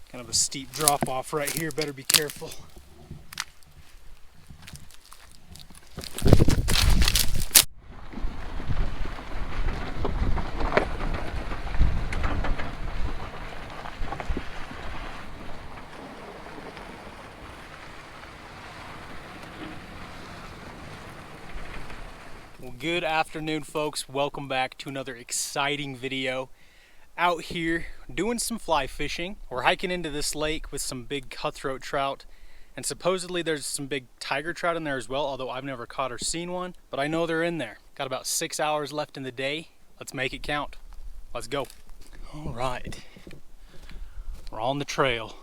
Kind of a steep drop off right here, better be careful. Well, good afternoon, folks. Welcome back to another exciting video. Out here doing some fly fishing. We're hiking into this lake with some big cutthroat trout, and supposedly there's some big tiger trout in there as well, although I've never caught or seen one, but I know they're in there. Got about 6 hours left in the day. Let's make it count. Let's go. All right, we're on the trail.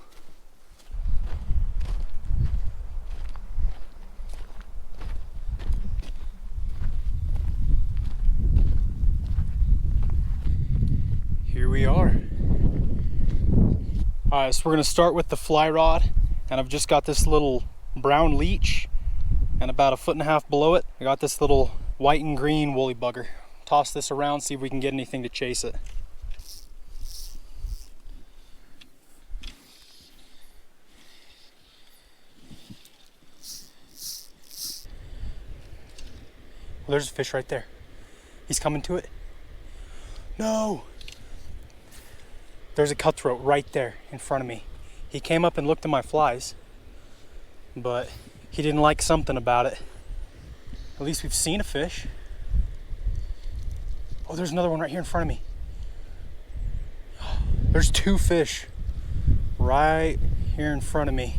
Here we are. All right, so we're gonna start with the fly rod, and I've just got this little brown leech, and about 1.5 feet below it, I got this little white and green woolly bugger. Toss this around, see if we can get anything to chase it. Well, there's a fish right there. He's coming to it. No! There's a cutthroat right there in front of me. He came up and looked at my flies, but he didn't like something about it. At least we've seen a fish. Oh, there's another one right here in front of me. There's 2 fish right here in front of me.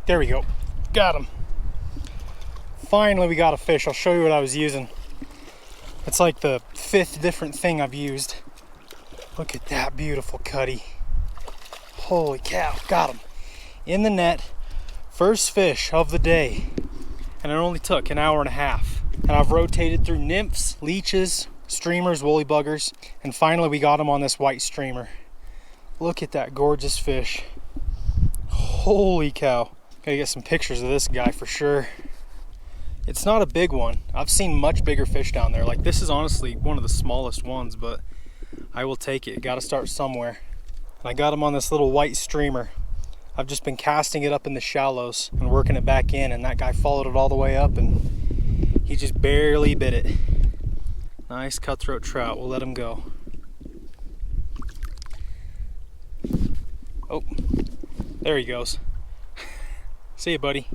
There we go, got him. Finally we got a fish. I'll show you what I was using. It's like the 5th different thing I've used. Look at that beautiful cutty. Holy cow, got him. In the net, first fish of the day. And it only took 1.5 hours. And I've rotated through nymphs, leeches, streamers, woolly buggers, and finally we got him on this white streamer. Look at that gorgeous fish. Holy cow. Gotta get some pictures of this guy for sure. It's not a big one. I've seen much bigger fish down there. Like, this is honestly one of the smallest ones, but I will take it. Gotta start somewhere. And I got him on this little white streamer. I've just been casting it up in the shallows and working it back in, and that guy followed it all the way up and he just barely bit it. Nice cutthroat trout. We'll let him go. Oh, there he goes. See you, buddy.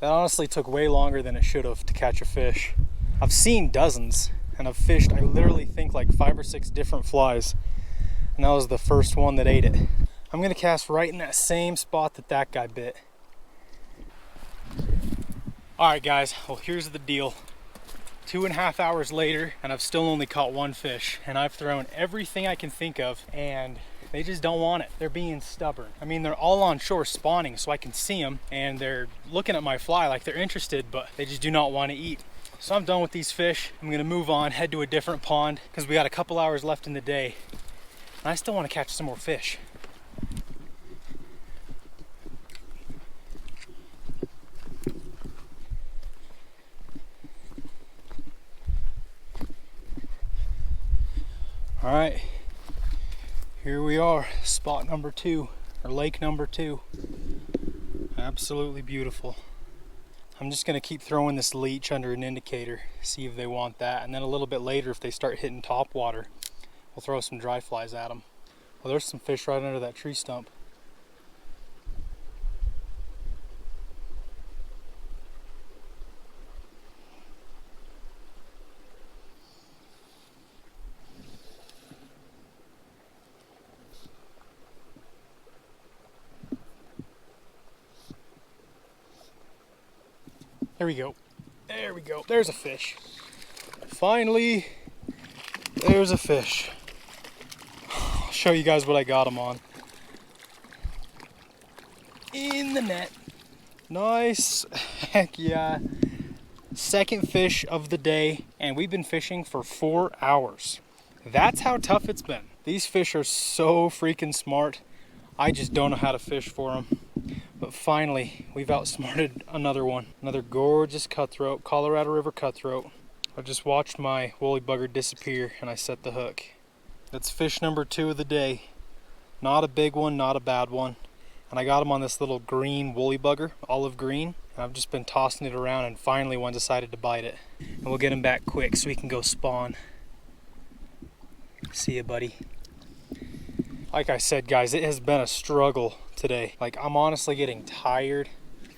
That honestly took way longer than it should have to catch a fish. I've seen dozens, and I've fished, I literally think, like 5 or 6 different flies, and that was the first one that ate it. I'm gonna cast right in that same spot that that guy bit. All right, guys, well, here's the deal. 2.5 hours later, and I've still only caught 1 fish, and I've thrown everything I can think of, and they just don't want it. They're being stubborn. I mean, they're all on shore spawning so I can see them, and they're looking at my fly like they're interested, but they just do not want to eat. So I'm done with these fish. I'm gonna move on, head to a different pond, because we got a couple hours left in the day, and I still want to catch some more fish. All right. Here we are, spot number 2, or lake number 2. Absolutely beautiful. I'm just gonna keep throwing this leech under an indicator, see if they want that, and then a little bit later, if they start hitting top water, we'll throw some dry flies at them. Well, there's some fish right under that tree stump. There we go. There we go. There's a fish. Finally, there's a fish. I'll show you guys what I got him on. In the net. Nice. Heck yeah. Second fish of the day, and we've been fishing for 4 hours. That's how tough it's been. These fish are so freaking smart. I just don't know how to fish for them. But finally, we've outsmarted another one. Another gorgeous cutthroat, Colorado River cutthroat. I just watched my woolly bugger disappear and I set the hook. That's fish number 2 of the day. Not a big one, not a bad one. And I got him on this little green woolly bugger, olive green. And I've just been tossing it around and finally one decided to bite it. And we'll get him back quick so he can go spawn. See ya, buddy. Like I said, guys, it has been a struggle today. Like, I'm honestly getting tired,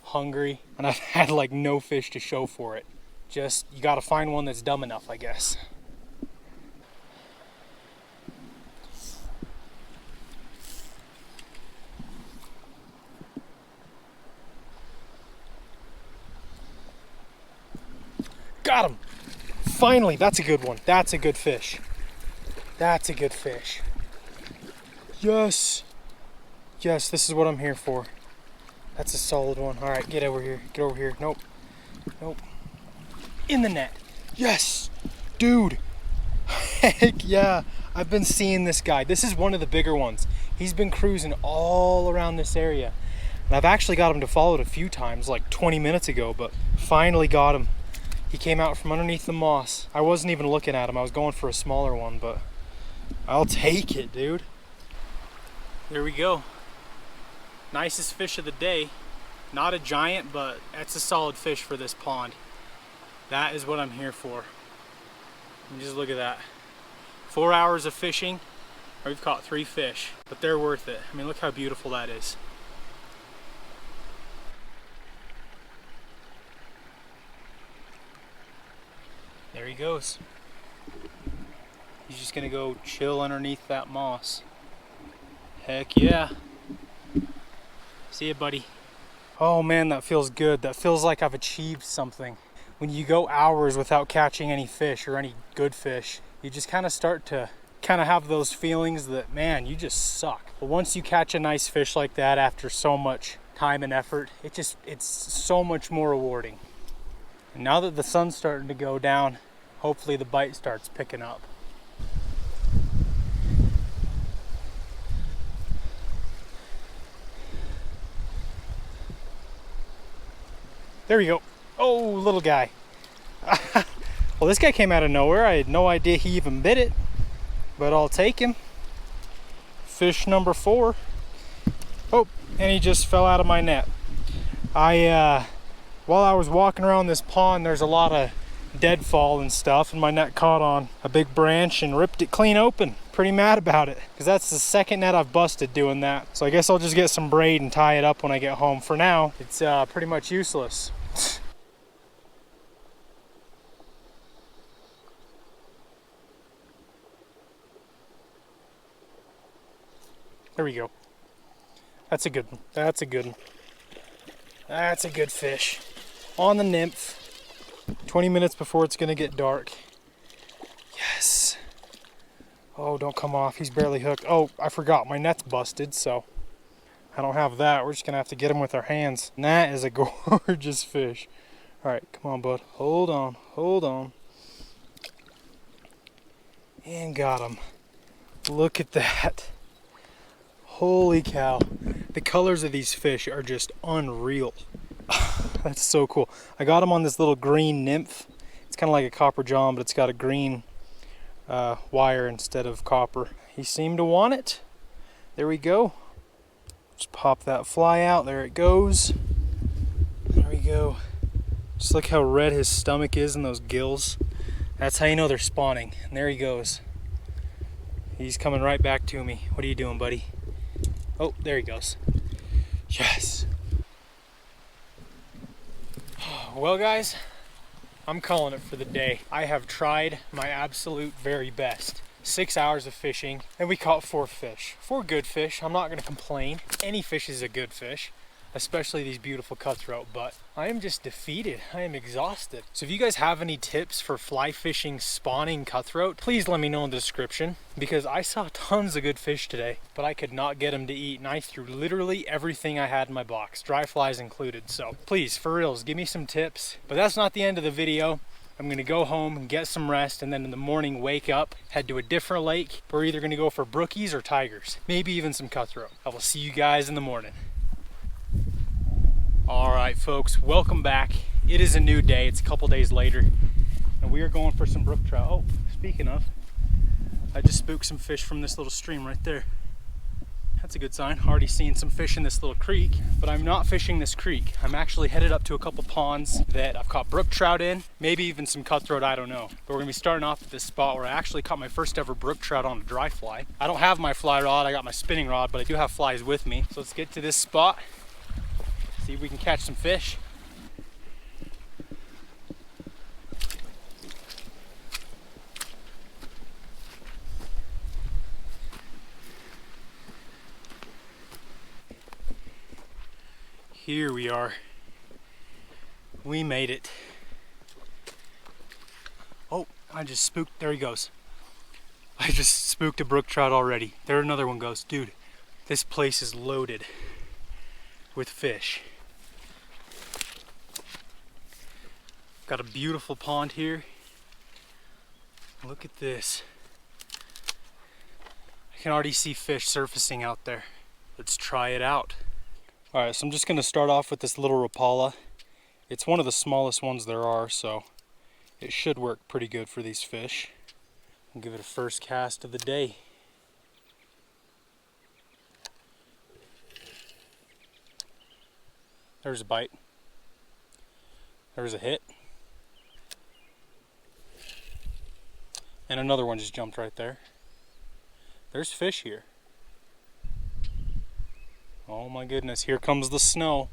hungry, and I've had like no fish to show for it. Just, you gotta find one that's dumb enough, I guess. Got him! Finally, that's a good one. That's a good fish. That's a good fish. Yes! Yes, this is what I'm here for. That's a solid one. All right, get over here. Get over here. Nope. Nope. In the net. Yes! Dude! Heck yeah! I've been seeing this guy. This is one of the bigger ones. He's been cruising all around this area. And I've actually got him to follow it a few times, like 20 minutes ago, but finally got him. He came out from underneath the moss. I wasn't even looking at him. I was going for a smaller one, but I'll take it, dude. There we go. Nicest fish of the day. Not a giant, but that's a solid fish for this pond. That is what I'm here for. And just look at that. 4 hours of fishing, we've caught 3 fish, but they're worth it. I mean, look how beautiful that is. There he goes. He's just gonna go chill underneath that moss. Heck yeah. See ya, buddy. Oh man, that feels good. That feels like I've achieved something. When you go hours without catching any fish or any good fish, you just kind of start to have those feelings that, man, you just suck. But once you catch a nice fish like that after so much time and effort, it's so much more rewarding. And now that the sun's starting to go down, hopefully the bite starts picking up. There you go. Oh, little guy. Well, this guy came out of nowhere. I had no idea he even bit it, but I'll take him. Fish number 4. Oh, and he just fell out of my net. While I was walking around this pond, there's a lot of deadfall and stuff, and my net caught on a big branch and ripped it clean open. Pretty mad about it, because that's the second net I've busted doing that. So I guess I'll just get some braid and tie it up when I get home. For now, it's pretty much useless. There we go. That's a good one. That's a good one. That's a good fish. On the nymph. 20 minutes before it's gonna get dark. Yes. Oh, don't come off. He's barely hooked. Oh, I forgot. My net's busted, so I don't have that. We're just gonna have to get him with our hands. And that is a gorgeous fish. All right, come on, bud. Hold on. Hold on. And got him. Look at that. Holy cow. The colors of these fish are just unreal. That's so cool. I got him on this little green nymph. It's kind of like a copper john, but it's got a green wire instead of copper. He seemed to want it. There we go. Just pop that fly out. There it goes. There we go. Just look how red his stomach is and those gills. That's how you know they're spawning. And there he goes. He's coming right back to me. What are you doing, buddy? Oh, there he goes. Yes. Well, guys, I'm calling it for the day. I have tried my absolute very best. 6 hours of fishing, and we caught 4 fish. 4 good fish. I'm not going to complain. Any fish is a good fish, especially these beautiful cutthroat, but I am just defeated. I am exhausted. So if you guys have any tips for fly fishing spawning cutthroat, please let me know in the description, because I saw tons of good fish today, but I could not get them to eat, and I threw literally everything I had in my box, dry flies included. So please, for reals, give me some tips. But that's not the end of the video. I'm gonna go home and get some rest, and then in the morning wake up, head to a different lake. We're either gonna go for brookies or tigers, maybe even some cutthroat. I will see you guys in the morning. All right, folks, welcome back. It is a new day. It's a couple days later, and we are going for some brook trout. Oh, speaking of, I just spooked some fish from this little stream right there. That's a good sign. Already seeing some fish in this little creek, but I'm not fishing this creek. I'm actually headed up to a couple ponds that I've caught brook trout in, maybe even some cutthroat, I don't know. But we're gonna be starting off at this spot where I actually caught my first ever brook trout on a dry fly. I don't have my fly rod, I got my spinning rod, but I do have flies with me. So let's get to this spot, see if we can catch some fish. Here we are. We made it. Oh, I just spooked, there he goes. I just spooked a brook trout already. There another one goes. Dude, this place is loaded with fish. Got a beautiful pond here. Look at this. I can already see fish surfacing out there. Let's try it out. All right, so I'm just gonna start off with this little Rapala. It's one of the smallest ones there are, so it should work pretty good for these fish. I'll give it a first cast of the day. There's a bite. There's a hit. And another one just jumped right there. There's fish here. Oh my goodness, here comes the snow.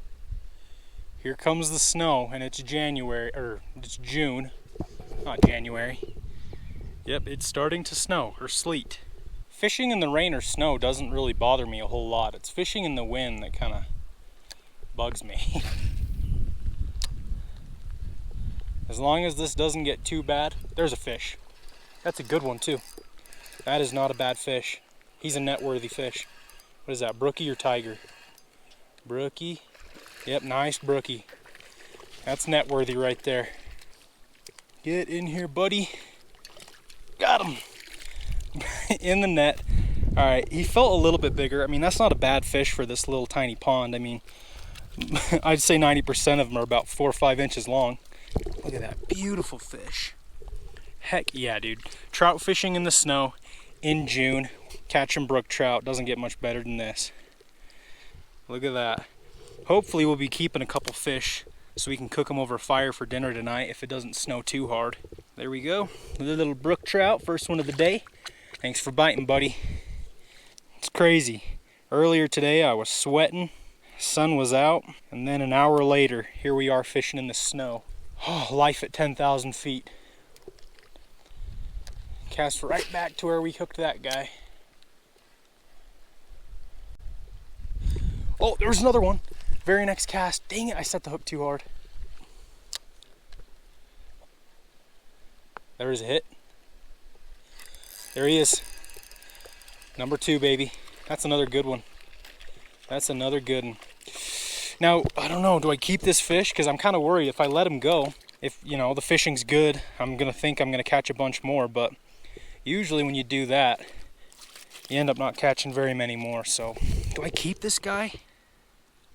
Here comes the snow, and it's January, or it's June, not January. Yep, it's starting to snow, or sleet. Fishing in the rain or snow doesn't really bother me a whole lot. It's fishing in the wind that kind of bugs me. As long as this doesn't get too bad, there's a fish. That's a good one too. That is not a bad fish. He's a net-worthy fish. What is that, brookie or tiger? Brookie. Yep, nice brookie. That's net-worthy right there. Get in here, buddy. Got him. In the net. All right, he felt a little bit bigger. I mean, that's not a bad fish for this little tiny pond. I mean, I'd say 90% of them are about 4 or 5 inches long. Look at that beautiful fish. Heck yeah, dude. Trout fishing in the snow in June. Catching brook trout doesn't get much better than this. Look at that. Hopefully we'll be keeping a couple fish so we can cook them over a fire for dinner tonight if it doesn't snow too hard. There we go. The little brook trout, first one of the day. Thanks for biting, buddy. It's crazy. Earlier today I was sweating, sun was out, and then an hour later, here we are fishing in the snow. Oh, life at 10,000 feet. Cast right back to where we hooked that guy. Oh, there's another one. Very next cast. Dang it, I set the hook too hard. There's a hit. There he is. Number 2, baby. That's another good one. That's another good one. Now, I don't know, do I keep this fish? Because I'm kind of worried if I let him go, if, you know, the fishing's good, I'm going to think I'm going to catch a bunch more, but usually when you do that, you end up not catching very many more. So, do I keep this guy?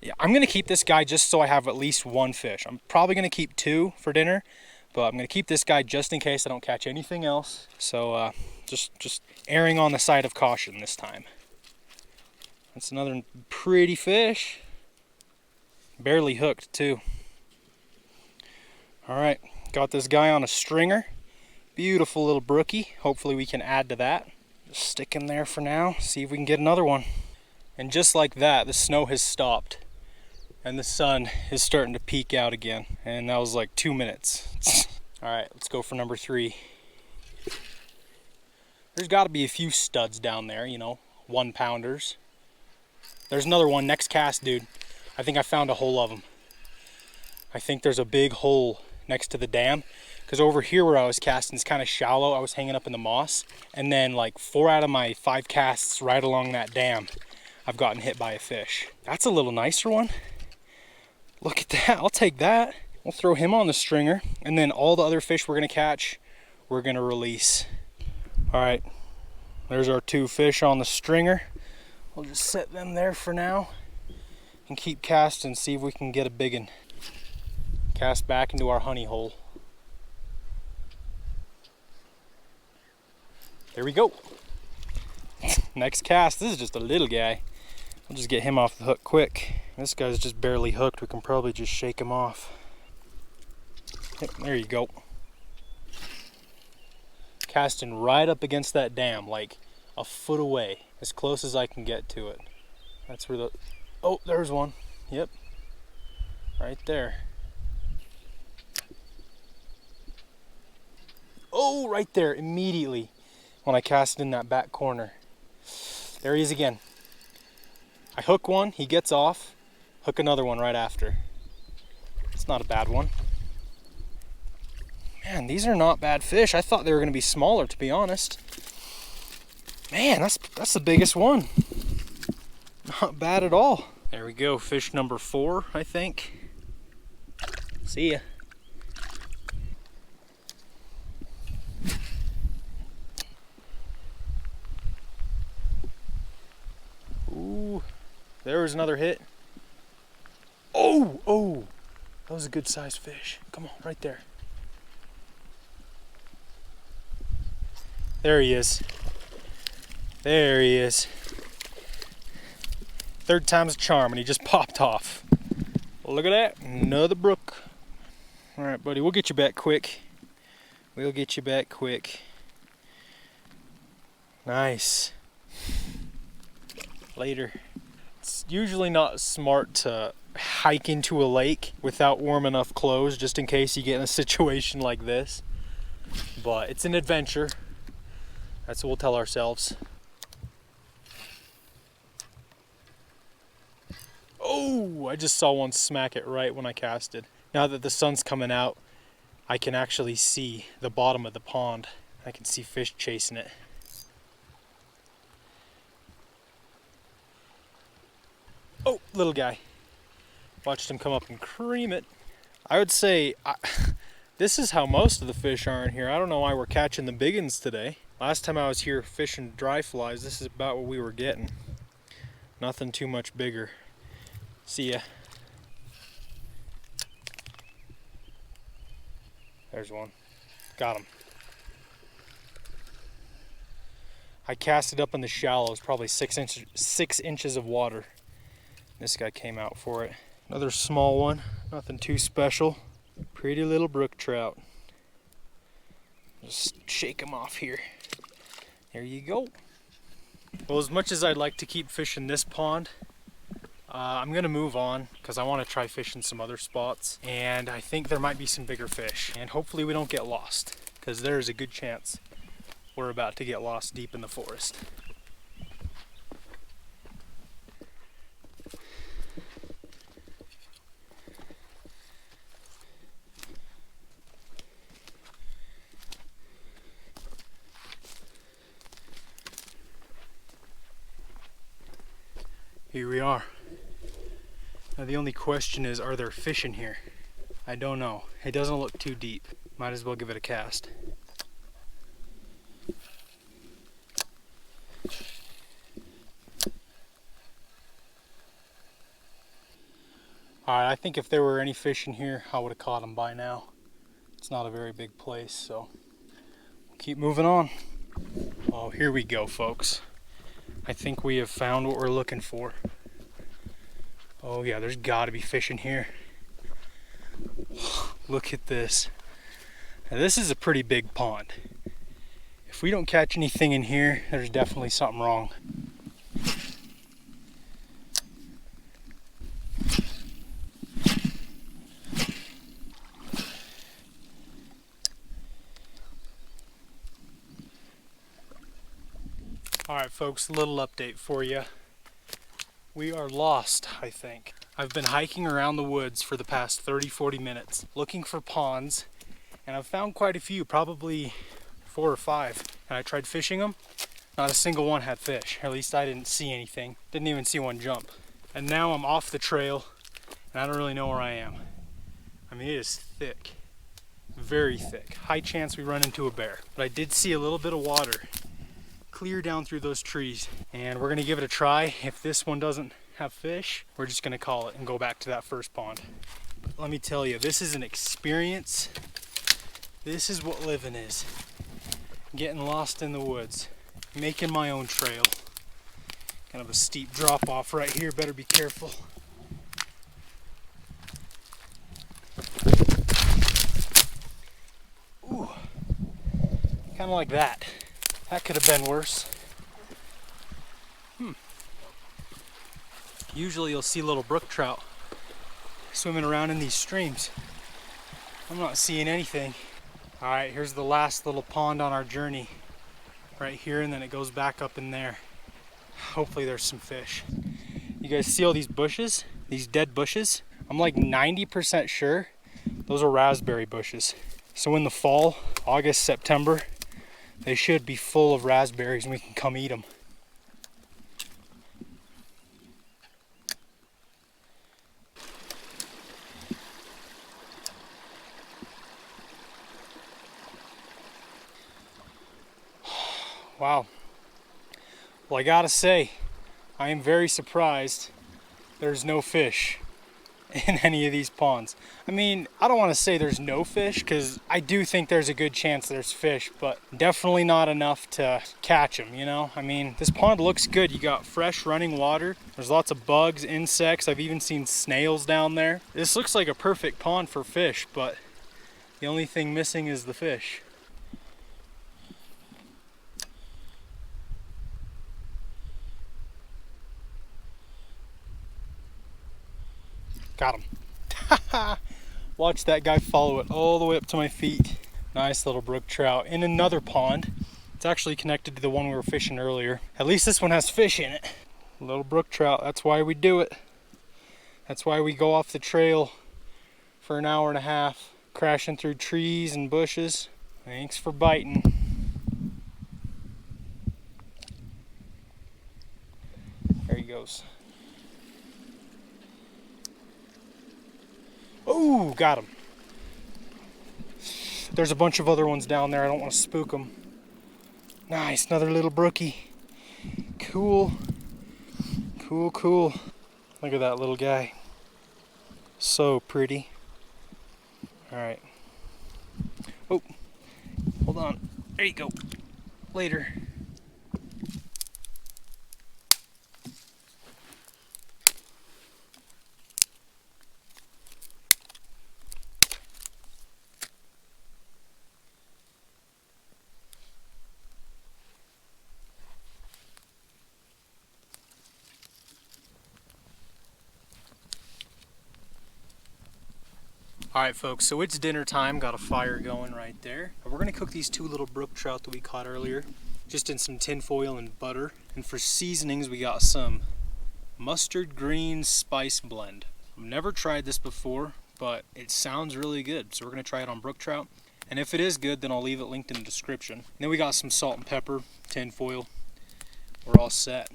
Yeah, I'm going to keep this guy just so I have at least one fish. I'm probably going to keep 2 for dinner, but I'm going to keep this guy just in case I don't catch anything else. So, just erring on the side of caution this time. That's another pretty fish. Barely hooked too. All right, got this guy on a stringer. Beautiful little brookie. Hopefully we can add to that. Just stick him there for now, see if we can get another one. And just like that, the snow has stopped and the sun is starting to peek out again. And that was like 2 minutes. All right, let's go for number 3. There's got to be a few studs down there, you know, 1-pounders. There's another one, next cast, dude. I think I found a hole of them. I think there's a big hole next to the dam, because over here where I was casting is kind of shallow. I was hanging up in the moss, and then like 4 out of my 5 casts right along that dam, I've gotten hit by a fish. That's a little nicer one. Look at that, I'll take that. We'll throw him on the stringer, and then all the other fish we're gonna catch, we're gonna release. All right, there's our 2 fish on the stringer. We'll just set them there for now and keep casting, see if we can get a big one. Cast back into our honey hole. There we go. Next cast, this is just a little guy. We'll just get him off the hook quick. This guy's just barely hooked. We can probably just shake him off. Yep, there you go. Casting right up against that dam, like a foot away, as close as I can get to it. That's where the, oh, there's one. Yep, right there. Oh, right there, immediately when I cast in that back corner. There he is again. I hook one, he gets off, hook another one right after. It's not a bad one. Man, these are not bad fish. I thought they were gonna be smaller, to be honest. Man, that's the biggest one. Not bad at all. There we go, fish number 4, I think. See ya. Ooh, there was another hit. Oh, that was a good sized fish. Come on, right there. There he is. There he is. 3rd time's a charm, and he just popped off. Look at that, another brook. All right, buddy, we'll get you back quick. We'll get you back quick. Nice. Later. It's usually not smart to hike into a lake without warm enough clothes, just in case you get in a situation like this. But it's an adventure. That's what we'll tell ourselves. Oh, I just saw one smack it right when I casted. Now that the sun's coming out, I can actually see the bottom of the pond. I can see fish chasing it. Oh, little guy. Watched him come up and cream it. I would say this is how most of the fish are in here. I don't know why we're catching the big ones today. Last time I was here fishing dry flies, this is about what we were getting. Nothing too much bigger. See ya. There's one. Got him. I cast it up in the shallows, probably 6 inches of water. This guy came out for it. Another small one, nothing too special. Pretty little brook trout. Just shake him off here. There you go. Well, as much as I'd like to keep fishing this pond, I'm gonna move on because I want to try fishing some other spots, and I think there might be some bigger fish, and hopefully we don't get lost, because there's a good chance we're about to get lost deep in the forest. Here we are. Now the only question is, are there fish in here? I don't know. It doesn't look too deep. Might as well give it a cast. Alright, I think if there were any fish in here, I would have caught them by now. It's not a very big place, so we'll keep moving on. Oh, here we go, folks. I think we have found what we're looking for. Oh yeah, there's gotta be fish in here. Look at this. Now this is a pretty big pond. If we don't catch anything in here, there's definitely something wrong. Alright folks, a little update for you. We are lost, I think. I've been hiking around the woods for the past 30-40 minutes looking for ponds, and I've found quite a few, probably 4 or 5. And I tried fishing them. Not a single one had fish. At least I didn't see anything. Didn't even see one jump. And now I'm off the trail and I don't really know where I am. I mean, it is thick, very thick. High chance we run into a bear. But I did see a little bit of water clear down through those trees, and we're gonna give it a try. If this one doesn't have fish, we're just gonna call it and go back to that first pond. But let me tell you, this is an experience. This is what living is. Getting lost in the woods, making my own trail. Kind of a steep drop off right here, better be careful. Ooh, kind of like that. That could have been worse. Usually you'll see little brook trout swimming around in these streams. I'm not seeing anything. All right, here's the last little pond on our journey. Right here, and then it goes back up in there. Hopefully there's some fish. You guys see all these bushes? These dead bushes? I'm like 90% sure those are raspberry bushes. So in the fall, August, September, they should be full of raspberries and we can come eat them. Wow. Well, I gotta say, I am very surprised there's no fish in any of these ponds. I mean, I don't want to say there's no fish, because I do think there's a good chance there's fish, but definitely not enough to catch them, you know? I mean, this pond looks good. You got fresh running water. There's lots of bugs, insects. I've even seen snails down there. This looks like a perfect pond for fish, but the only thing missing is the fish. Got him. Watch that guy follow it all the way up to my feet. Nice little brook trout in another pond. It's actually connected to the one we were fishing earlier. At least this one has fish in it. Little brook trout, that's why we do it. That's why we go off the trail for an hour and a half, crashing through trees and bushes. Thanks for biting. There he goes. Oh, got him. There's a bunch of other ones down there. I don't want to spook them. Nice, another little brookie. Cool. Cool, cool. Look at that little guy. So pretty. All right. Oh, hold on. There you go. Later. All right, folks, so it's dinner time. Got a fire going right there. We're gonna cook these two little brook trout that we caught earlier, just in some tin foil and butter. And for seasonings, we got some mustard green spice blend. I've never tried this before, but it sounds really good. So we're gonna try it on brook trout. And if it is good, then I'll leave it linked in the description. And then we got some salt and pepper, tin foil. We're all set.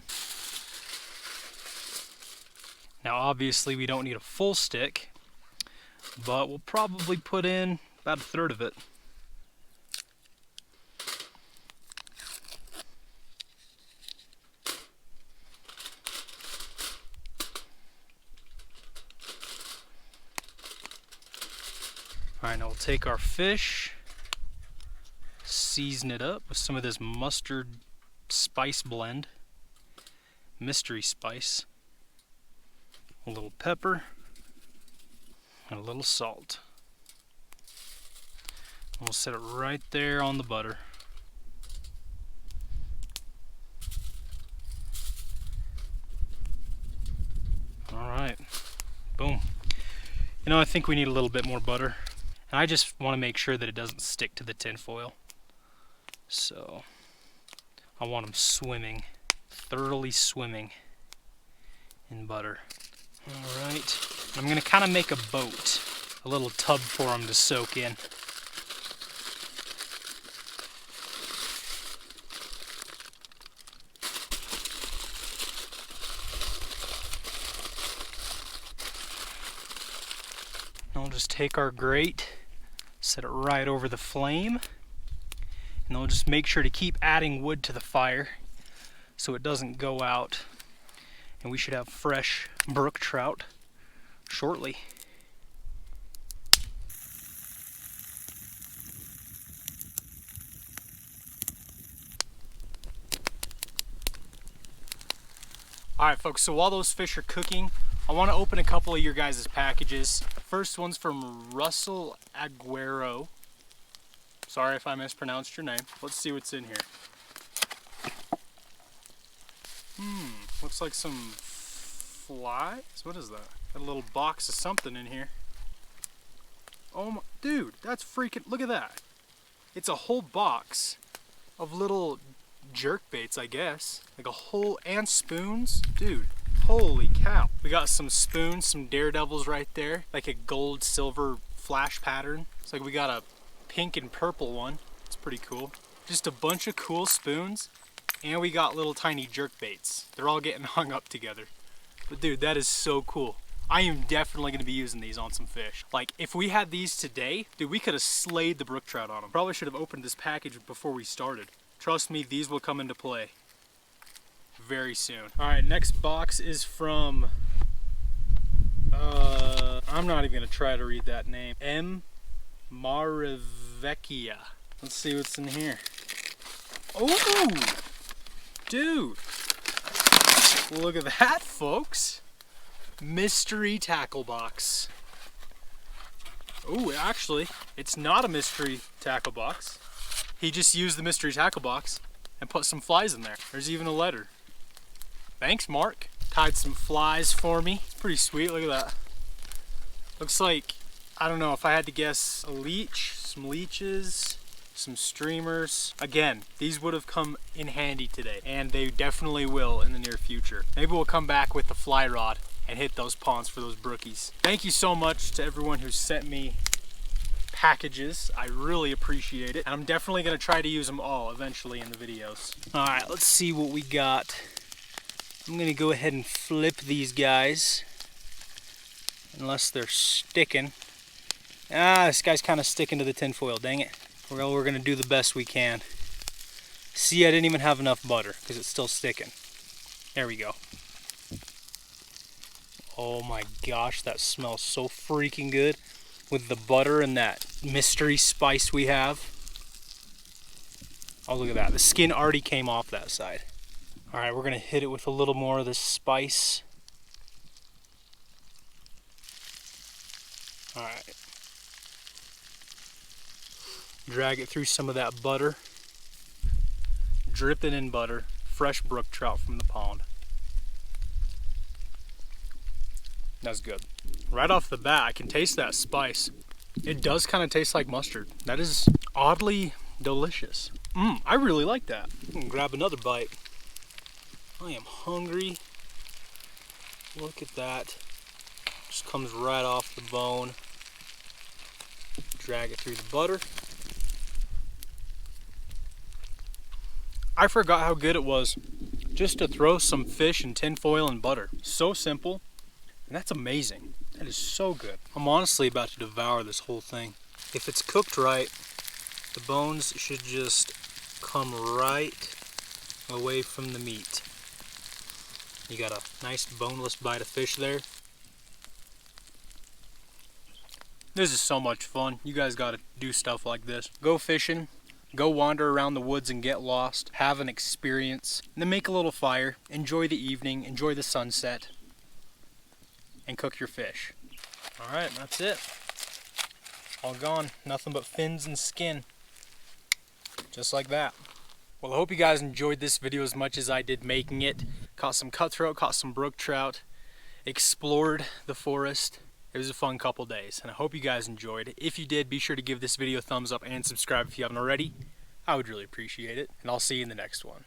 Now, obviously, we don't need a full stick, but we'll probably put in about a third of it. All right, now we'll take our fish, season it up with some of this mustard spice blend, mystery spice, a little pepper, and a little salt. And we'll set it right there on the butter. All right, boom. You know, I think we need a little bit more butter. And I just want to make sure that it doesn't stick to the tin foil. So I want them swimming, thoroughly swimming in butter. All right, I'm gonna kind of make a boat, a little tub for them to soak in. we'll just take our grate, set it right over the flame, and we'll just make sure to keep adding wood to the fire so it doesn't go out. And we should have fresh brook trout shortly. Alright folks, so while those fish are cooking, I want to open a couple of your guys' packages. First one's from Russell Aguero. Sorry if I mispronounced your name. Let's see what's in here. Looks like some flies? What is that? Got a little box of something in here. Oh my, dude, that's freaking, look at that. It's a whole box of little jerk baits, I guess. Like a whole, and spoons. Dude, holy cow. We got some spoons, some daredevils right there. Like a gold silver flash pattern. It's like we got a pink and purple one. It's pretty cool. Just a bunch of cool spoons. And we got little tiny jerk baits. They're all getting hung up together. But dude, that is so cool. I am definitely gonna be using these on some fish. Like if we had these today, dude, we could have slayed the brook trout on them. Probably should have opened this package before we started. Trust me, these will come into play very soon. All right, next box is from, I'm not even gonna try to read that name. M. Maravecchia. Let's see what's in here. Oh, dude. Look at that, folks. Mystery tackle box. Oh, actually, it's not a mystery tackle box. He just used the mystery tackle box and put some flies in there. There's even a letter. Thanks, Mark. Tied some flies for me. Pretty sweet, look at that. Looks like, I don't know, if I had to guess, a leech, some leeches, some streamers. Again, these would have come in handy today, and they definitely will in the near future. Maybe we'll come back with the fly rod and hit those ponds for those brookies. Thank you so much to everyone who sent me packages. I really appreciate it. And I'm definitely gonna try to use them all eventually in the videos. All right, let's see what we got. I'm gonna go ahead and flip these guys, unless they're sticking. Ah, this guy's kind of sticking to the tin foil, dang it. Well, we're gonna do the best we can. See, I didn't even have enough butter because it's still sticking. There we go. Oh my gosh, that smells so freaking good with the butter and that mystery spice we have. Oh, look at that. The skin already came off that side. All right, we're gonna hit it with a little more of this spice. All right. Drag it through some of that butter. Dripping in butter. Fresh brook trout from the pond. That's good. Right off the bat, I can taste that spice. It does kind of taste like mustard. That is oddly delicious. I really like that. I'm gonna grab another bite. I am hungry. Look at that. Just comes right off the bone. Drag it through the butter. I forgot how good it was just to throw some fish in tin foil and butter. So simple, and that's amazing. That is so good. I'm honestly about to devour this whole thing. If it's cooked right, the bones should just come right away from the meat. You got a nice boneless bite of fish there. This is so much fun. You guys gotta do stuff like this. Go fishing, go wander around the woods and get lost, have an experience, and then make a little fire, enjoy the evening, enjoy the sunset, and cook your fish. All right, that's it. All gone, nothing but fins and skin. Just like that. Well, I hope you guys enjoyed this video as much as I did making it. Caught some cutthroat, caught some brook trout, explored the forest. It was a fun couple days, and I hope you guys enjoyed it. If you did, be sure to give this video a thumbs up and subscribe if you haven't already. I would really appreciate it, and I'll see you in the next one.